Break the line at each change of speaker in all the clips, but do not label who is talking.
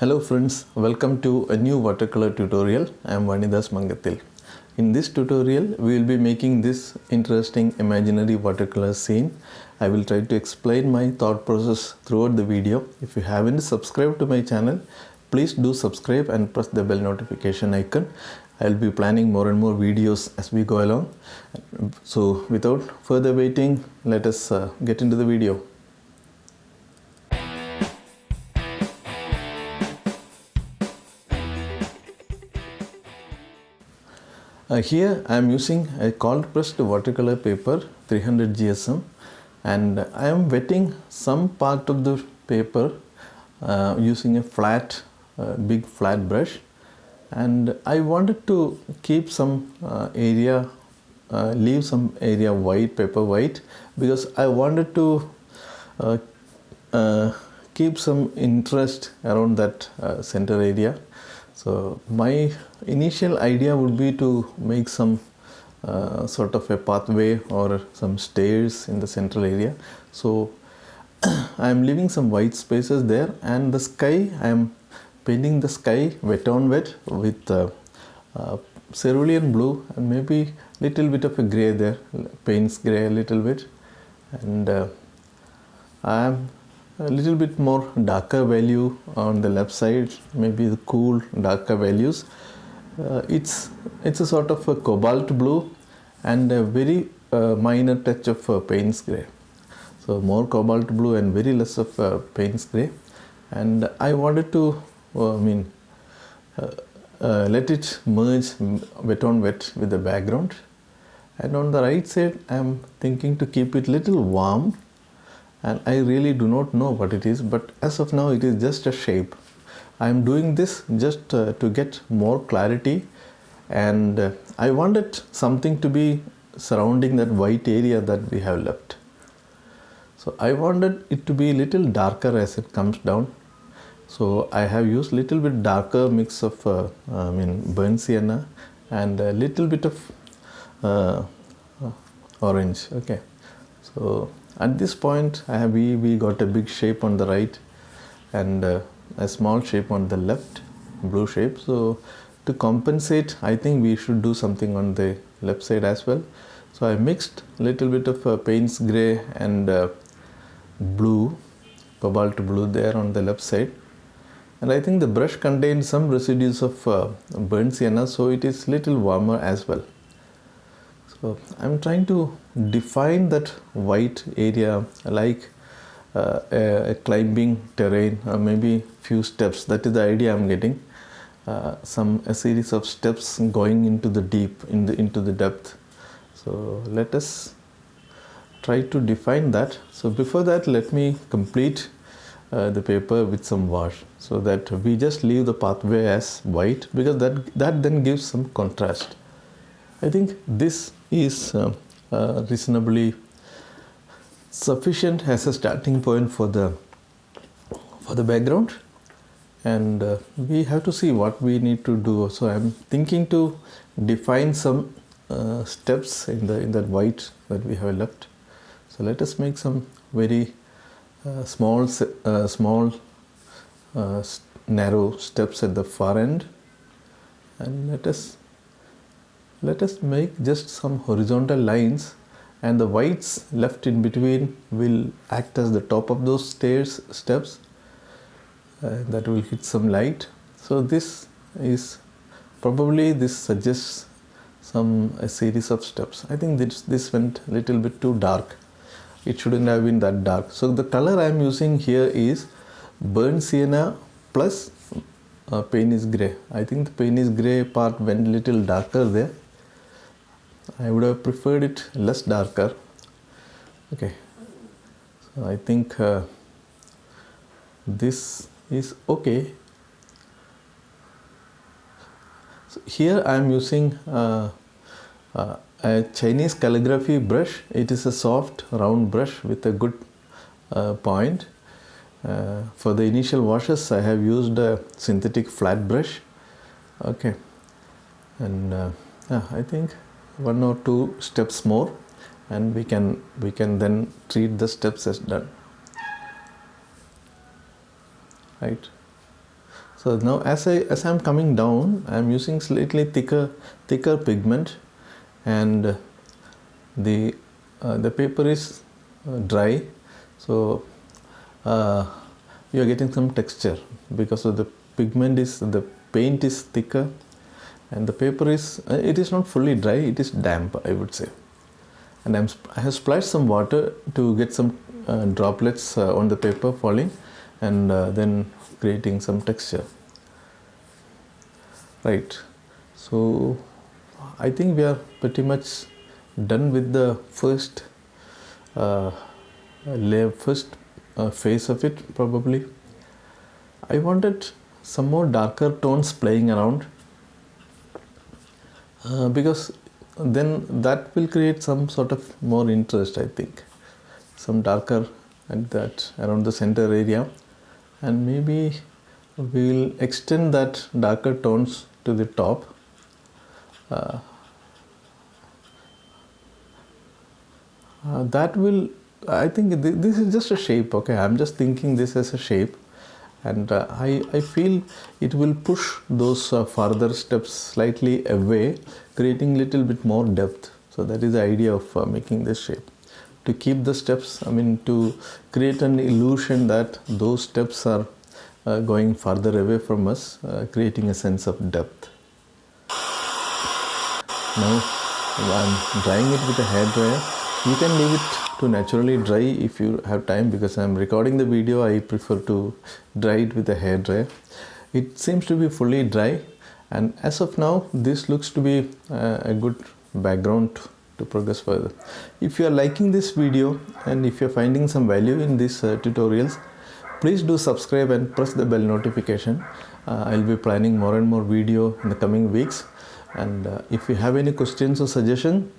Hello friends, welcome to a new watercolor tutorial. I am Vanidas Mangathil. In this tutorial, we will be making this interesting imaginary watercolor scene. I will try to explain my thought process throughout the video. If you haven't subscribed to my channel, please do subscribe and press the bell notification icon. I will be planning more and more videos as we go along. So without further waiting, let us get into the video. Here I am using a cold pressed watercolor paper 300 GSM, and I am wetting some part of the paper using a big flat brush, and I wanted to keep some leave some area white, paper white, because I wanted to keep some interest around that center area. So my initial idea would be to make some sort of a pathway or some stairs in the central area. So I am leaving some white spaces there, and the sky, I am painting the sky wet on wet with cerulean blue and maybe little bit of a gray there, Paynes gray a little bit, and I am a little bit more darker value on the left side, maybe the cool darker values. It's a sort of a cobalt blue and a very minor touch of Paynes gray. So more cobalt blue and very less of Paynes gray, and I wanted to let it merge wet on wet with the background. And on the right side, I am thinking to keep it little warm, and I really do not know what it is, but as of now it is just a shape. I am doing this just to get more clarity, and I wanted something to be surrounding that white area that we have left. So I wanted it to be a little darker as it comes down. So I have used little bit darker mix of burnt sienna and a little bit of orange. Okay, so at this point we got a big shape on the right and a small shape on the left, blue shape. So to compensate, I think we should do something on the left side as well. So I mixed little bit of Paynes gray and blue, cobalt blue there on the left side, and I think the brush contained some residues of burnt sienna, so it is little warmer as well. So I'm trying to define that white area like a climbing terrain, or maybe few steps. That is the idea I'm getting. A series of steps going into the deep, into the depth. So let us try to define that. So before that, let me complete the paper with some wash, so that we just leave the pathway as white, because that then gives some contrast. I think this is reasonably sufficient as a starting point for the background, and we have to see what we need to do. So I'm thinking to define some steps in that white that we have left. So let us make some very small narrow steps at the far end, and let us make just some horizontal lines, and the whites left in between will act as the top of those steps that will hit some light. So this suggests a series of steps. I think this went a little bit too dark. It shouldn't have been that dark. So the color I am using here is burnt sienna plus Paynes gray. I think the Paynes gray part went a little darker there. I would have preferred it less darker. Okay, so I think this is okay. So here I am using a Chinese calligraphy brush. It is a soft round brush with a good point. For the initial washes, I have used a synthetic flat brush. Okay, and I think one or two steps more, and we can then treat the steps as done. Right. So now as I'm coming down, I'm using slightly thicker pigment, and the paper is dry, so you are getting some texture because of the paint is thicker, and the paper is it is not fully dry, it is damp, I would say. And I have splashed some water to get some droplets on the paper falling, and then creating some texture. Right, so I think we are pretty much done with the first phase of it. Probably I wanted some more darker tones playing around, because then that will create some sort of more interest, I think. Some darker at that around the center area, and maybe we'll extend that darker tones to the top. That will, I think this is just a shape, okay? I'm just thinking this as a shape, and I feel it will push those further steps slightly away, creating little bit more depth. So that is the idea of making this shape, to keep the steps, I mean to create an illusion that those steps are going farther away from us, creating a sense of depth. Now I'm drying it with a hairdryer. You can leave it to naturally dry if you have time, because I'm recording the video, I prefer to dry it with a hairdryer. It seems to be fully dry, and as of now this looks to be a good background to progress further. If you are liking this video and if you are finding some value in these tutorials, please do subscribe and press the bell notification. I'll be planning more and more video in the coming weeks, and if you have any questions or suggestions,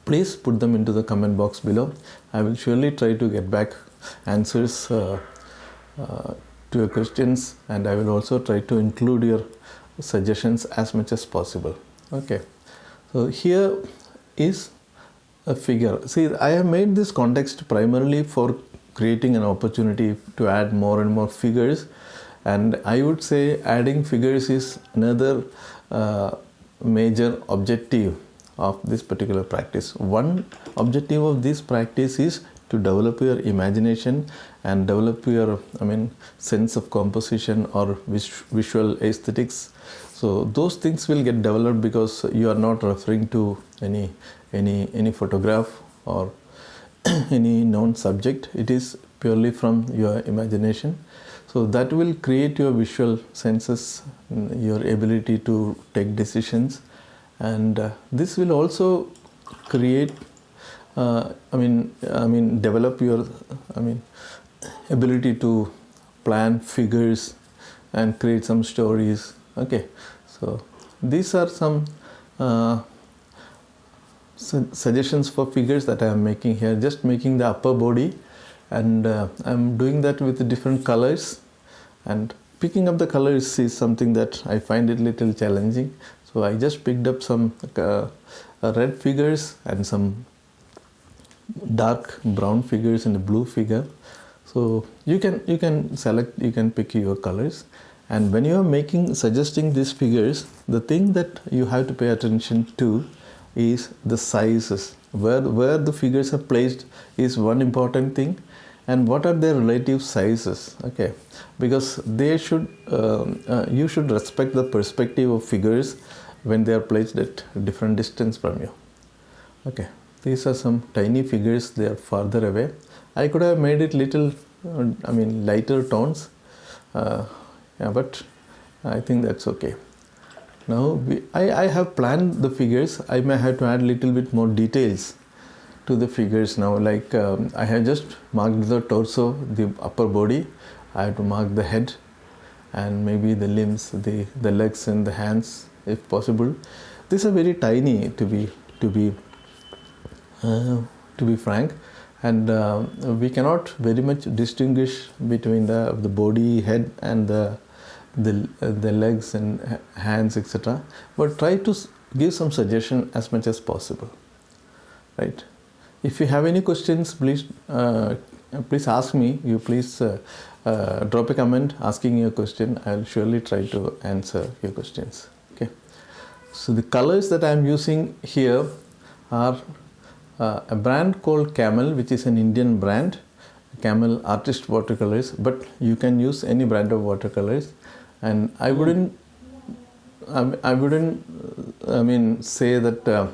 please put them into the comment box below. I will surely try to get back answers to your questions, and I will also try to include your suggestions as much as possible. Okay, so here is a figure. See, I have made this context primarily for creating an opportunity to add more and more figures, and I would say adding figures is another major objective of this particular practice. One objective of this practice is to develop your imagination and develop your, I mean, sense of composition or visual aesthetics. So those things will get developed because you are not referring to any photograph or any known subject. It is purely from your imagination. So that will create your visual senses, your ability to take decisions, and this will also create develop your ability to plan figures and create some stories. Okay, so these are some suggestions for figures that I am making here. Just making the upper body, and I'm doing that with different colors, and picking up the colors is something that I find it little challenging. So I just picked up some red figures and some dark brown figures and a blue figure. So you can select, you can pick your colors, and when you are suggesting these figures, the thing that you have to pay attention to is the sizes. Where the figures are placed is one important thing, and what are their relative sizes. Okay, because they should you should respect the perspective of figures when they are placed at different distance from you. Okay, these are some tiny figures, they are farther away. I could have made it little lighter tones, but I think that's okay. Now I have planned the figures. I may have to add little bit more details to the figures now, like I have just marked the torso, the upper body. I have to mark the head and maybe the limbs, the legs and the hands if possible. These are very tiny, to be frank, and we cannot very much distinguish between the body, head and the legs and hands, etc. But try to give some suggestion as much as possible, right? If you have any questions, please please ask me. You please drop a comment asking your question. I'll surely try to answer your questions. Okay. So the colors that I'm using here are a brand called Camel, which is an Indian brand. Camel Artist Watercolors, but you can use any brand of watercolors, and I wouldn't say that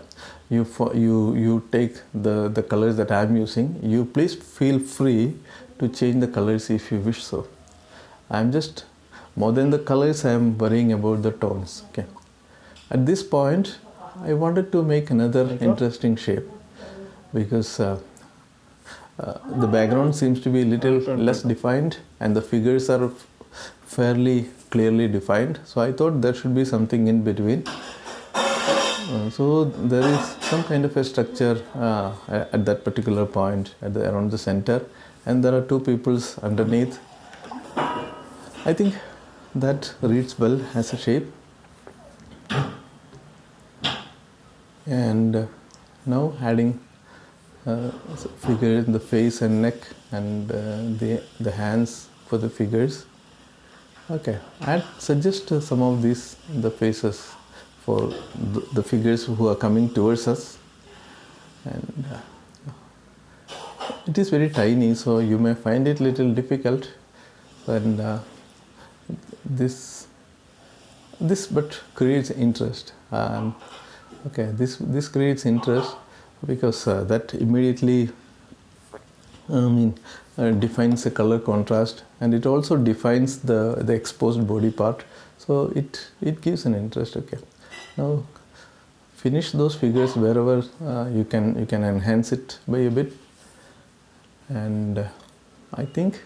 you take the colors that I'm using. You please feel free to change the colors if you wish so. I'm just, more than the colors, I'm worrying about the tones. Okay. At this point, I wanted to make another interesting shape, because the background seems to be a little less defined and the figures are fairly clearly defined. So I thought there should be something in between. So there is some kind of a structure at that particular point around the center, and there are two peoples underneath. I think that reads well as a shape. And now adding figure in the face and neck, and the hands for the figures. Okay, I'd suggest some of the faces for the figures who are coming towards us, and it is very tiny, so you may find it little difficult, and this but creates interest. Okay, this creates interest because that immediately defines a color contrast, and it also defines the exposed body part, so it gives an interest. Okay, now finish those figures wherever you can enhance it by a bit, and I think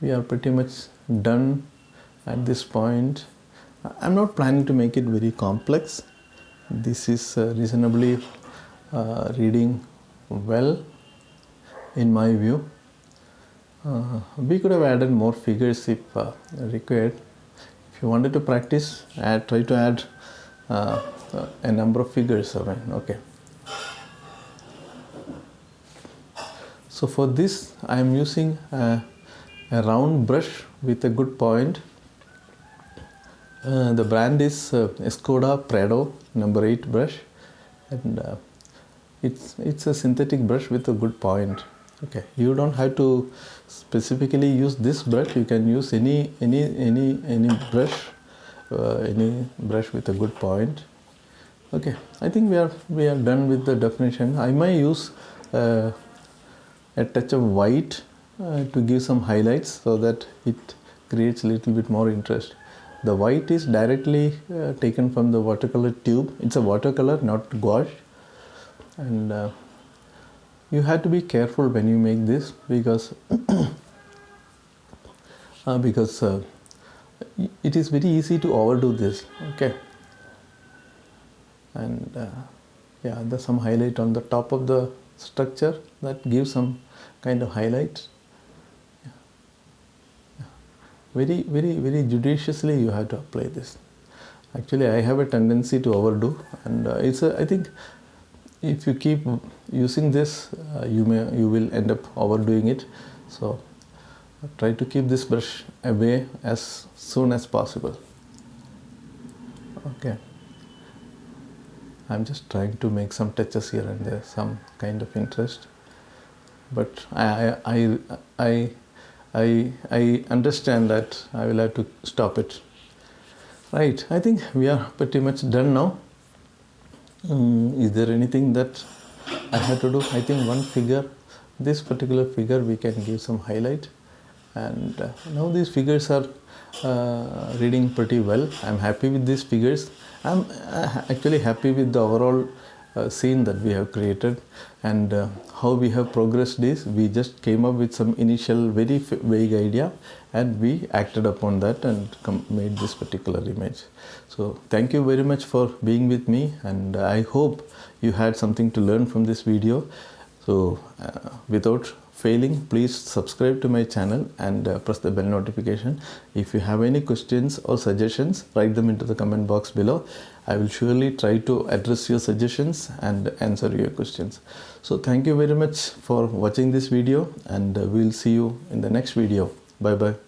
we are pretty much done at this point. I'm not planning to make it very complex. This is reasonably reading well in my view. We could have added more figures if required. If you wanted to practice, try to add a number of figures. Okay. So for this, I am using a round brush with a good point. The brand is Skoda Prado number 8 brush, and it's a synthetic brush with a good point. Okay, you don't have to specifically use this brush. You can use any brush, any brush with a good point. Okay, I think we are done with the definition. I may use a touch of white to give some highlights so that it creates a little bit more interest. The white is directly taken from the watercolor tube. It's a watercolor, not gouache, and you have to be careful when you make this because it is very easy to overdo this. Okay, and yeah, there's some highlight on the top of the structure that gives some kind of highlight. Very, very, very judiciously you have to apply this. Actually, I have a tendency to overdo, and I think if you keep using this, you will end up overdoing it. So try to keep this brush away as soon as possible. Okay, I'm just trying to make some touches here and there, some kind of interest, but I understand that I will have to stop it. Right, I think we are pretty much done now. Is there anything that I have to do? I think one figure, this particular figure, we can give some highlight, and now these figures are reading pretty well. I'm happy with these figures. I'm actually happy with the overall scene that we have created, and how we have progressed is we just came up with some initial very vague idea, and we acted upon that and made this particular image. So thank you very much for being with me, and I hope you had something to learn from this video. So without failing, please subscribe to my channel and press the bell notification. If you have any questions or suggestions, write them into the comment box below. I will surely try to address your suggestions and answer your questions. So thank you very much for watching this video, and we'll see you in the next video. Bye bye.